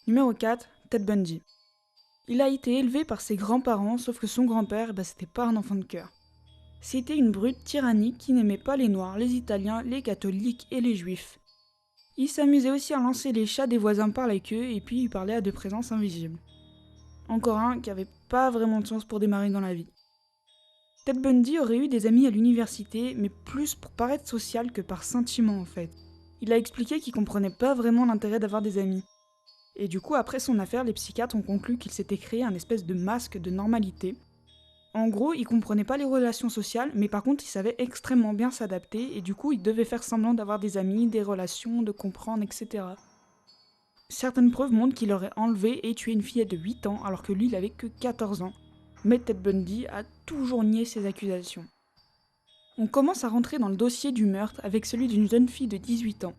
Numéro 4, Ted Bundy. Il a été élevé par ses grands-parents, sauf que son grand-père, c'était pas un enfant de cœur. C'était une brute tyrannique qui n'aimait pas les Noirs, les Italiens, les catholiques et les Juifs. Il s'amusait aussi à lancer les chats des voisins par la queue et puis il parlait à des présences invisibles. Encore un qui avait pas vraiment de chance pour démarrer dans la vie. Ted Bundy aurait eu des amis à l'université, mais plus pour paraître social que par sentiment en fait. Il a expliqué qu'il comprenait pas vraiment l'intérêt d'avoir des amis. Et du coup, après son affaire, les psychiatres ont conclu qu'il s'était créé un espèce de masque de normalité. En gros, il comprenait pas les relations sociales, mais par contre, il savait extrêmement bien s'adapter, et du coup, il devait faire semblant d'avoir des amis, des relations, de comprendre, etc. Certaines preuves montrent qu'il aurait enlevé et tué une fillette de 8 ans, alors que lui, il avait que 14 ans. Mais Ted Bundy a toujours nié ces accusations. On commence à rentrer dans le dossier du meurtre avec celui d'une jeune fille de 18 ans.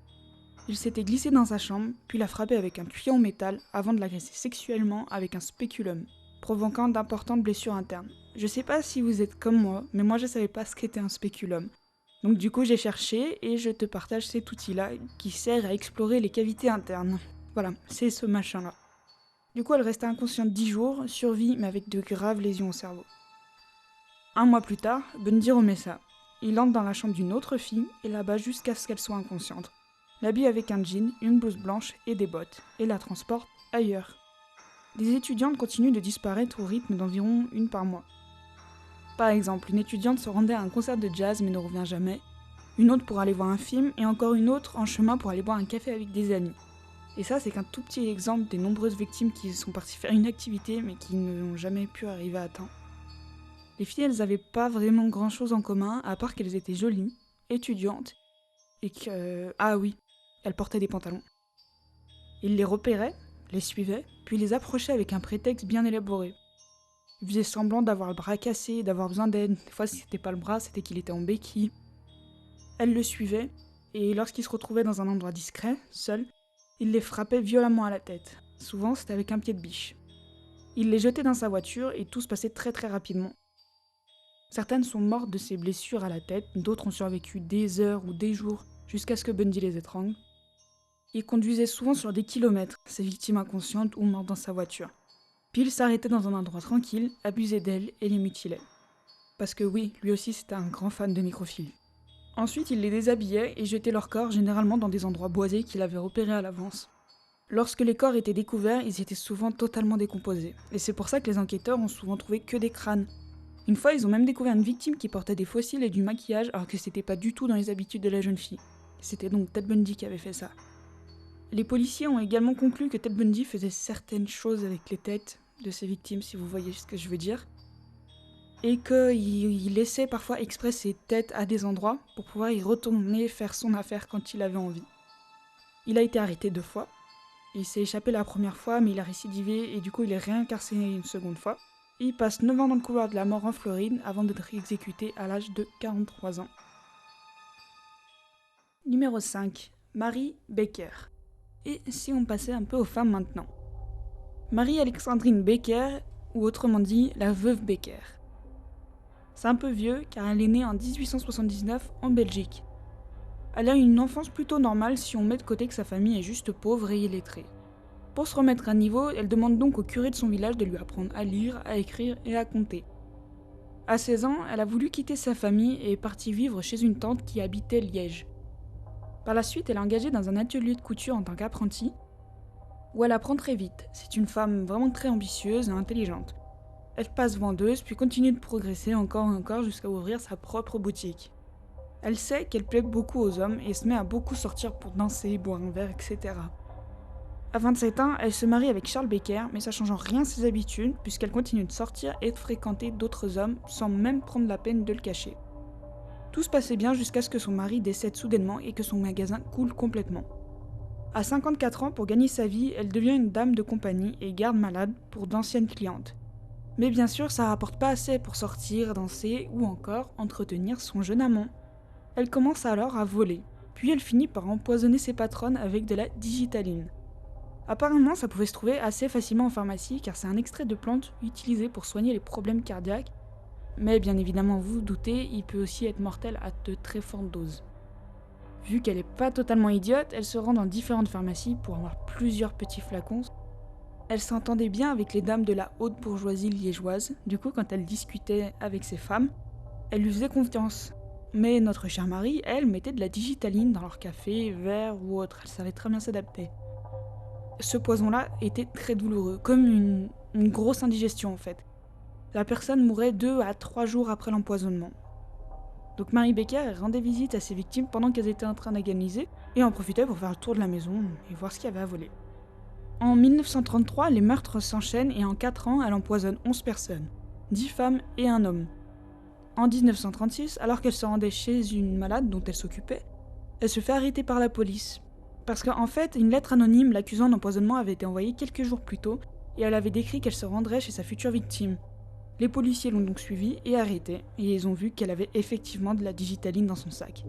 Il s'était glissé dans sa chambre, puis l'a frappée avec un tuyau en métal avant de l'agresser sexuellement avec un spéculum, provoquant d'importantes blessures internes. Je sais pas si vous êtes comme moi, mais moi je savais pas ce qu'était un spéculum. Donc du coup j'ai cherché et je te partage cet outil-là qui sert à explorer les cavités internes. Voilà, c'est ce machin-là. Du coup elle resta inconsciente 10 jours, survie mais avec de graves lésions au cerveau. Un mois plus tard, Bundy remet ça. Il entre dans la chambre d'une autre fille et la bat jusqu'à ce qu'elle soit inconsciente. L'habille avec un jean, une blouse blanche et des bottes, et la transporte ailleurs. Des étudiantes continuent de disparaître au rythme d'environ une par mois. Par exemple, une étudiante se rendait à un concert de jazz mais ne revient jamais, une autre pour aller voir un film, et encore une autre en chemin pour aller boire un café avec des amis. Et ça, c'est qu'un tout petit exemple des nombreuses victimes qui sont parties faire une activité mais qui n'ont jamais pu arriver à temps. Les filles, elles avaient pas vraiment grand chose en commun, à part qu'elles étaient jolies, étudiantes, et que... Ah oui, elles portaient des pantalons. Il les repérait, les suivait, puis les approchait avec un prétexte bien élaboré. Il faisait semblant d'avoir le bras cassé, d'avoir besoin d'aide. Des fois, si c'était pas le bras, c'était qu'il était en béquille. Elle le suivait, et lorsqu'il se retrouvait dans un endroit discret, seul, il les frappait violemment à la tête. Souvent, c'était avec un pied de biche. Il les jetait dans sa voiture, et tout se passait très très rapidement. Certaines sont mortes de ces blessures à la tête, d'autres ont survécu des heures ou des jours, jusqu'à ce que Bundy les étrangle. Il conduisait souvent sur des kilomètres, ses victimes inconscientes ou mortes dans sa voiture. Puis il s'arrêtait dans un endroit tranquille, abusait d'elles et les mutilait. Parce que oui, lui aussi c'était un grand fan de nécrophilie. Ensuite, il les déshabillait et jetait leurs corps généralement dans des endroits boisés qu'il avait repérés à l'avance. Lorsque les corps étaient découverts, ils étaient souvent totalement décomposés. Et c'est pour ça que les enquêteurs ont souvent trouvé que des crânes. Une fois, ils ont même découvert une victime qui portait des fossiles et du maquillage alors que c'était pas du tout dans les habitudes de la jeune fille. C'était donc Ted Bundy qui avait fait ça. Les policiers ont également conclu que Ted Bundy faisait certaines choses avec les têtes de ses victimes, si vous voyez ce que je veux dire, et qu'il laissait parfois exprès ses têtes à des endroits pour pouvoir y retourner faire son affaire quand il avait envie. Il a été arrêté 2 fois, il s'est échappé la première fois mais il a récidivé et du coup il est réincarcéré une seconde fois. Il passe 9 ans dans le couloir de la mort en Floride avant d'être exécuté à l'âge de 43 ans. Numéro 5. Mary Baker. Et si on passait un peu aux femmes maintenant? Marie-Alexandrine Baker, ou autrement dit, la veuve Baker. C'est un peu vieux car elle est née en 1879 en Belgique. Elle a eu une enfance plutôt normale si on met de côté que sa famille est juste pauvre et illettrée. Pour se remettre à niveau, elle demande donc au curé de son village de lui apprendre à lire, à écrire et à compter. À 16 ans, elle a voulu quitter sa famille et est partie vivre chez une tante qui habitait Liège. Par la suite, elle est engagée dans un atelier de couture en tant qu'apprentie, où elle apprend très vite. C'est une femme vraiment très ambitieuse et intelligente. Elle passe vendeuse, puis continue de progresser encore et encore jusqu'à ouvrir sa propre boutique. Elle sait qu'elle plaît beaucoup aux hommes et se met à beaucoup sortir pour danser, boire un verre, etc. À 27 ans, elle se marie avec Charles Baker, mais ça change en rien ses habitudes, puisqu'elle continue de sortir et de fréquenter d'autres hommes sans même prendre la peine de le cacher. Tout se passait bien jusqu'à ce que son mari décède soudainement et que son magasin coule complètement. À 54 ans, pour gagner sa vie, elle devient une dame de compagnie et garde malade pour d'anciennes clientes. Mais bien sûr, ça rapporte pas assez pour sortir, danser ou encore entretenir son jeune amant. Elle commence alors à voler, puis elle finit par empoisonner ses patronnes avec de la digitaline. Apparemment, ça pouvait se trouver assez facilement en pharmacie car c'est un extrait de plante utilisé pour soigner les problèmes cardiaques, mais bien évidemment, vous vous doutez, il peut aussi être mortel à de très fortes doses. Vu qu'elle est pas totalement idiote, elle se rend dans différentes pharmacies pour avoir plusieurs petits flacons, Elle s'entendait bien avec les dames de la haute bourgeoisie liégeoise, du coup quand elle discutait avec ces femmes, elle lui faisait confiance. Mais notre chère Marie, elle, mettait de la digitaline dans leur café, verre ou autre, elle savait très bien s'adapter. Ce poison-là était très douloureux, comme une grosse indigestion en fait. La personne mourait 2 à 3 jours après l'empoisonnement. Donc Marie Becker rendait visite à ses victimes pendant qu'elles étaient en train d'agoniser et en profitait pour faire le tour de la maison et voir ce qu'il y avait à voler. En 1933, les meurtres s'enchaînent et en 4 ans, elle empoisonne 11 personnes, 10 femmes et un homme. En 1936, alors qu'elle se rendait chez une malade dont elle s'occupait, elle se fait arrêter par la police. Parce qu'en fait, une lettre anonyme l'accusant d'empoisonnement avait été envoyée quelques jours plus tôt et elle avait décrit qu'elle se rendrait chez sa future victime. Les policiers l'ont donc suivie et arrêtée, et ils ont vu qu'elle avait effectivement de la digitaline dans son sac.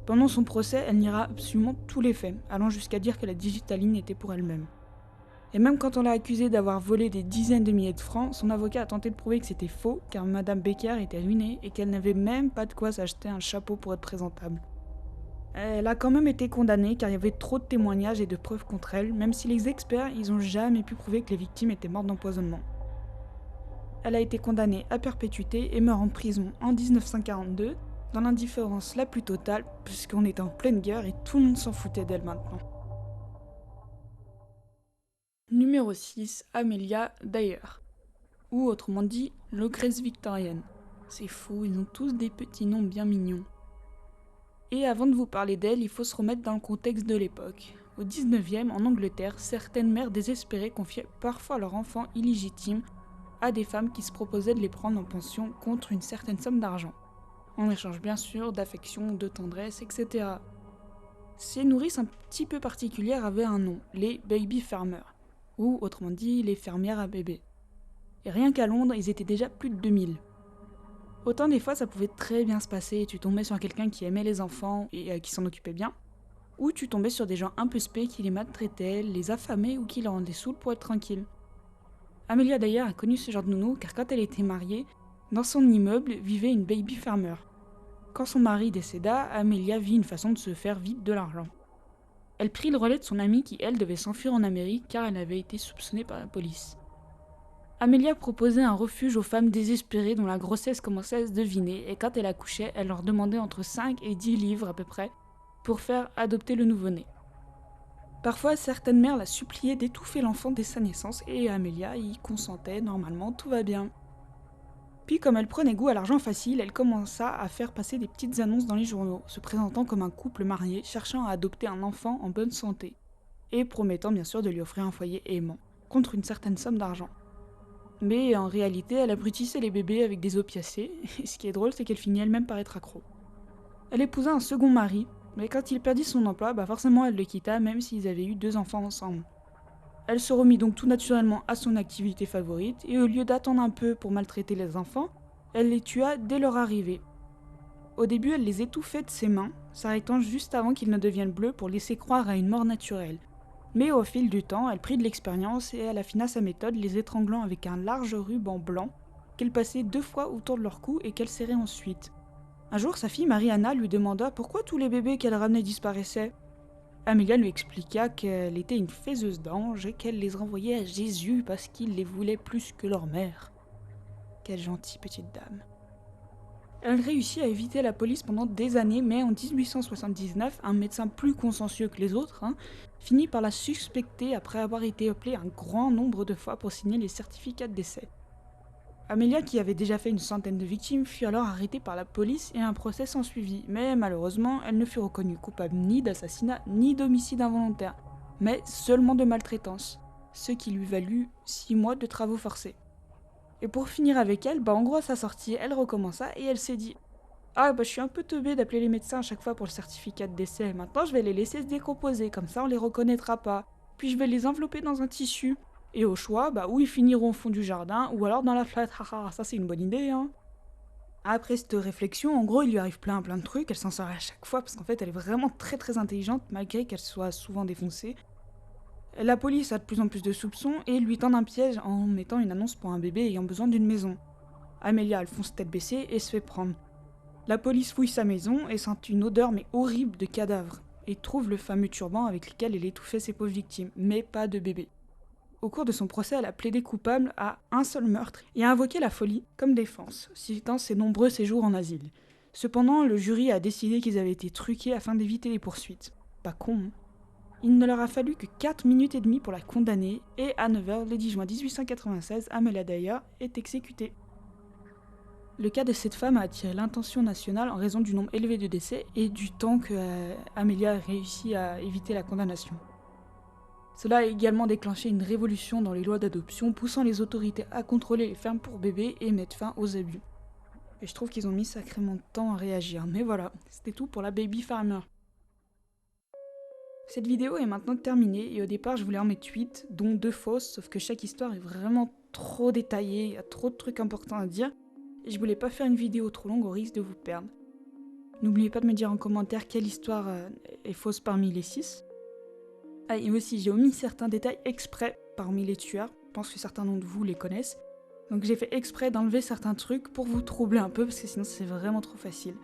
Pendant son procès, elle niera absolument tous les faits, allant jusqu'à dire que la digitaline était pour elle-même. Et même quand on l'a accusée d'avoir volé des dizaines de milliers de francs, son avocat a tenté de prouver que c'était faux, car Madame Becker était ruinée et qu'elle n'avait même pas de quoi s'acheter un chapeau pour être présentable. Elle a quand même été condamnée car il y avait trop de témoignages et de preuves contre elle, même si les experts ils ont jamais pu prouver que les victimes étaient mortes d'empoisonnement. Elle a été condamnée à perpétuité et meurt en prison en 1942, dans l'indifférence la plus totale, puisqu'on était en pleine guerre et tout le monde s'en foutait d'elle maintenant. Numéro 6, Amelia Dyer, ou autrement dit, l'ogresse victorienne. C'est fou, ils ont tous des petits noms bien mignons. Et avant de vous parler d'elle, il faut se remettre dans le contexte de l'époque. Au 19e, en Angleterre, certaines mères désespérées confiaient parfois leurs enfants illégitimes à des femmes qui se proposaient de les prendre en pension contre une certaine somme d'argent. En échange bien sûr d'affection, de tendresse, etc. Ces nourrices un petit peu particulières avaient un nom, les baby farmers, ou autrement dit les fermières à bébés. Et rien qu'à Londres, ils étaient déjà plus de 2000. Autant des fois ça pouvait très bien se passer, tu tombais sur quelqu'un qui aimait les enfants et qui s'en occupait bien, ou tu tombais sur des gens un peu spé qui les maltraitaient, les affamaient ou qui leur rendaient saouls pour être tranquilles. Amelia d'ailleurs a connu ce genre de nounou car quand elle était mariée, dans son immeuble vivait une baby farmer. Quand son mari décéda, Amelia vit une façon de se faire vite de l'argent. Elle prit le relais de son amie qui elle devait s'enfuir en Amérique car elle avait été soupçonnée par la police. Amelia proposait un refuge aux femmes désespérées dont la grossesse commençait à se deviner et quand elle accouchait, elle leur demandait entre 5 et 10 livres à peu près pour faire adopter le nouveau-né. Parfois, certaines mères la suppliaient d'étouffer l'enfant dès sa naissance et Amelia y consentait, normalement tout va bien. Puis comme elle prenait goût à l'argent facile, elle commença à faire passer des petites annonces dans les journaux, se présentant comme un couple marié cherchant à adopter un enfant en bonne santé, et promettant bien sûr de lui offrir un foyer aimant, contre une certaine somme d'argent. Mais en réalité, elle abrutissait les bébés avec des opiacés, et ce qui est drôle c'est qu'elle finit elle-même par être accro. Elle épousa un second mari, mais quand il perdit son emploi, forcément elle le quitta même s'ils avaient eu 2 enfants ensemble. Elle se remit donc tout naturellement à son activité favorite et au lieu d'attendre un peu pour maltraiter les enfants, elle les tua dès leur arrivée. Au début, elle les étouffait de ses mains, s'arrêtant juste avant qu'ils ne deviennent bleus pour laisser croire à une mort naturelle. Mais au fil du temps, elle prit de l'expérience et elle affina sa méthode, les étranglant avec un large ruban blanc qu'elle passait 2 fois autour de leur cou et qu'elle serrait ensuite. Un jour, sa fille Mariana lui demanda pourquoi tous les bébés qu'elle ramenait disparaissaient. Amelia lui expliqua qu'elle était une faiseuse d'anges et qu'elle les renvoyait à Jésus parce qu'il les voulait plus que leur mère. Quelle gentille petite dame. Elle réussit à éviter la police pendant des années, mais en 1879, un médecin plus consciencieux que les autres finit par la suspecter après avoir été appelé un grand nombre de fois pour signer les certificats de décès. Amelia, qui avait déjà fait une centaine de victimes, fut alors arrêtée par la police et un procès s'ensuivit, mais malheureusement, elle ne fut reconnue coupable ni d'assassinat ni d'homicide involontaire, mais seulement de maltraitance, ce qui lui valut 6 mois de travaux forcés. Et pour finir avec elle, en gros à sa sortie, elle recommença et elle s'est dit « Ah je suis un peu teubée d'appeler les médecins à chaque fois pour le certificat de décès, maintenant je vais les laisser se décomposer, comme ça on les reconnaîtra pas, puis je vais les envelopper dans un tissu. » Et au choix, ou ils finiront au fond du jardin, ou alors dans la fenêtre. Haha, ça c'est une bonne idée, Après cette réflexion, en gros, il lui arrive plein de trucs, elle s'en sort à chaque fois, parce qu'en fait, elle est vraiment très intelligente, malgré qu'elle soit souvent défoncée. La police a de plus en plus de soupçons, et lui tend un piège en mettant une annonce pour un bébé ayant besoin d'une maison. Amelia, elle fonce tête baissée et se fait prendre. La police fouille sa maison et sent une odeur mais horrible de cadavre, et trouve le fameux turban avec lequel elle étouffait ses pauvres victimes, mais pas de bébé. Au cours de son procès, elle a plaidé coupable à un seul meurtre et a invoqué la folie comme défense, citant ses nombreux séjours en asile. Cependant, le jury a décidé qu'ils avaient été truqués afin d'éviter les poursuites. Pas con, hein. Il ne leur a fallu que 4 minutes et demie pour la condamner, et à 9h, le 10 juin 1896, Amelia Dyer est exécutée. Le cas de cette femme a attiré l'attention nationale en raison du nombre élevé de décès et du temps que Amelia a réussi à éviter la condamnation. Cela a également déclenché une révolution dans les lois d'adoption, poussant les autorités à contrôler les fermes pour bébés et mettre fin aux abus. Et je trouve qu'ils ont mis sacrément de temps à réagir, mais voilà, c'était tout pour la Baby Farmer. Cette vidéo est maintenant terminée et au départ je voulais en mettre 8, dont 2 fausses, sauf que chaque histoire est vraiment trop détaillée, il y a trop de trucs importants à dire, et je voulais pas faire une vidéo trop longue au risque de vous perdre. N'oubliez pas de me dire en commentaire quelle histoire est fausse parmi les 6. Ah, et aussi j'ai omis certains détails exprès parmi les tueurs, je pense que certains d'entre vous les connaissent, donc j'ai fait exprès d'enlever certains trucs pour vous troubler un peu parce que sinon c'est vraiment trop facile.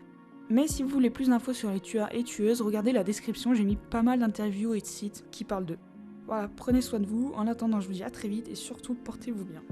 Mais si vous voulez plus d'infos sur les tueurs et tueuses, regardez la description, j'ai mis pas mal d'interviews et de sites qui parlent d'eux. Voilà, prenez soin de vous, en attendant je vous dis à très vite et surtout portez-vous bien.